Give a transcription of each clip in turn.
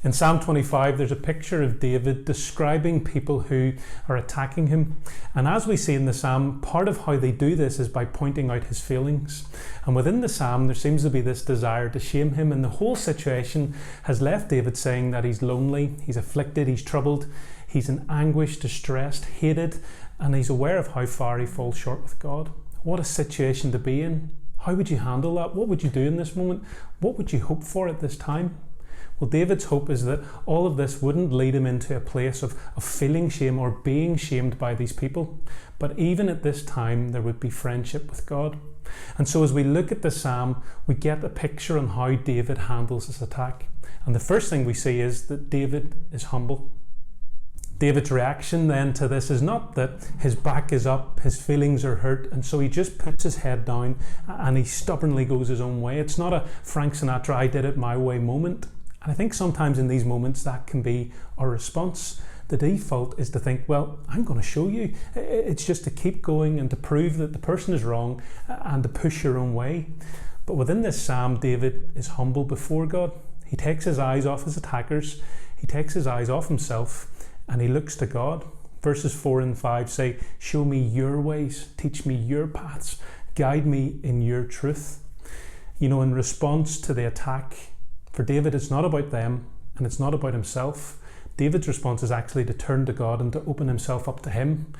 In Psalm 25, there's a picture of David describing people who are attacking him. And as we see in the psalm, part of how they do this is by pointing out his failings. And within the psalm, there seems to be this desire to shame him. And the whole situation has left David saying that he's lonely, he's afflicted, he's troubled, he's in anguish, distressed, hated, and he's aware of how far he falls short with God. What a situation to be in. How would you handle that? What would you do in this moment? What would you hope for at this time? Well, David's hope is that all of this wouldn't lead him into a place of feeling shame or being shamed by these people. But even at this time, there would be friendship with God. And so as we look at the psalm, we get a picture on how David handles this attack. And the first thing we see is that David is humble. David's reaction then to this is not that his back is up, his feelings are hurt, and so he just puts his head down and he stubbornly goes his own way. It's not a Frank Sinatra, I did it my way moment. And I think sometimes in these moments that can be our response. The default is to think, well, I'm going to show you. It's just to keep going and to prove that the person is wrong and to push your own way. But within this psalm, David is humble before God. He takes his eyes off his attackers. He takes his eyes off himself and he looks to God. Verses 4 and 5 say, show me your ways, teach me your paths, guide me in your truth. You know, in response to the attack, for David, it's not about them and it's not about himself. David's response is actually to turn to God and to open himself up to him.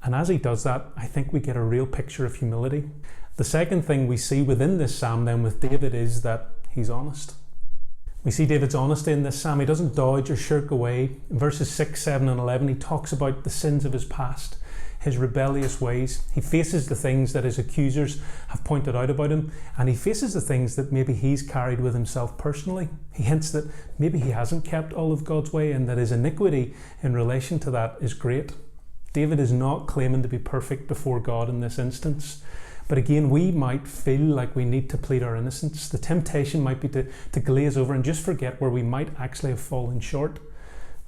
And as he does that, I think we get a real picture of humility. The second thing we see within this psalm then with David is that he's honest. We see David's honesty in this psalm. He doesn't dodge or shirk away. In verses 6, 7 and 11, he talks about the sins of his past, his rebellious ways. He faces the things that his accusers have pointed out about him, and he faces the things that maybe he's carried with himself personally. He hints that maybe he hasn't kept all of God's way and that his iniquity in relation to that is great. David is not claiming to be perfect before God in this instance. But again, we might feel like we need to plead our innocence. The temptation might be to glaze over and just forget where we might actually have fallen short.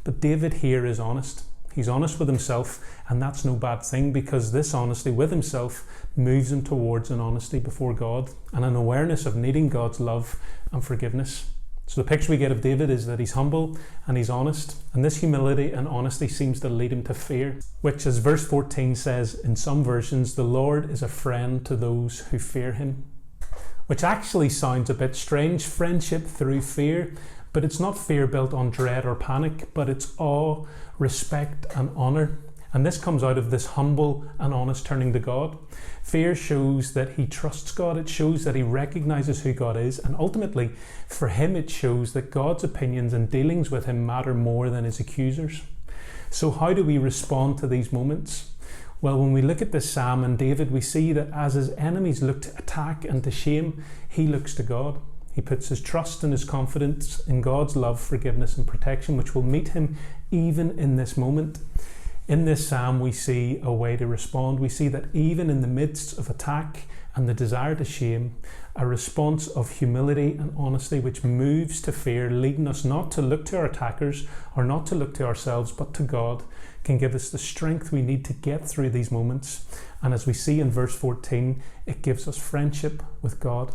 But David here is honest. He's honest with himself, and that's no bad thing, because this honesty with himself moves him towards an honesty before God and an awareness of needing God's love and forgiveness. So the picture we get of David is that he's humble and he's honest, and this humility and honesty seems to lead him to fear, which, as verse 14 says in some versions, the Lord is a friend to those who fear him. Which actually sounds a bit strange, friendship through fear, but it's not fear built on dread or panic, but it's awe, respect and honour. And this comes out of this humble and honest turning to God. Fear shows that he trusts God. It shows that he recognises who God is. And ultimately, for him, it shows that God's opinions and dealings with him matter more than his accusers. So how do we respond to these moments? Well, when we look at this psalm and David, we see that as his enemies look to attack and to shame, he looks to God. He puts his trust and his confidence in God's love, forgiveness and protection, which will meet him even in this moment. In this psalm, we see a way to respond. We see that even in the midst of attack and the desire to shame, a response of humility and honesty which moves to fear, leading us not to look to our attackers or not to look to ourselves, but to God, can give us the strength we need to get through these moments. And as we see in verse 14, it gives us friendship with God.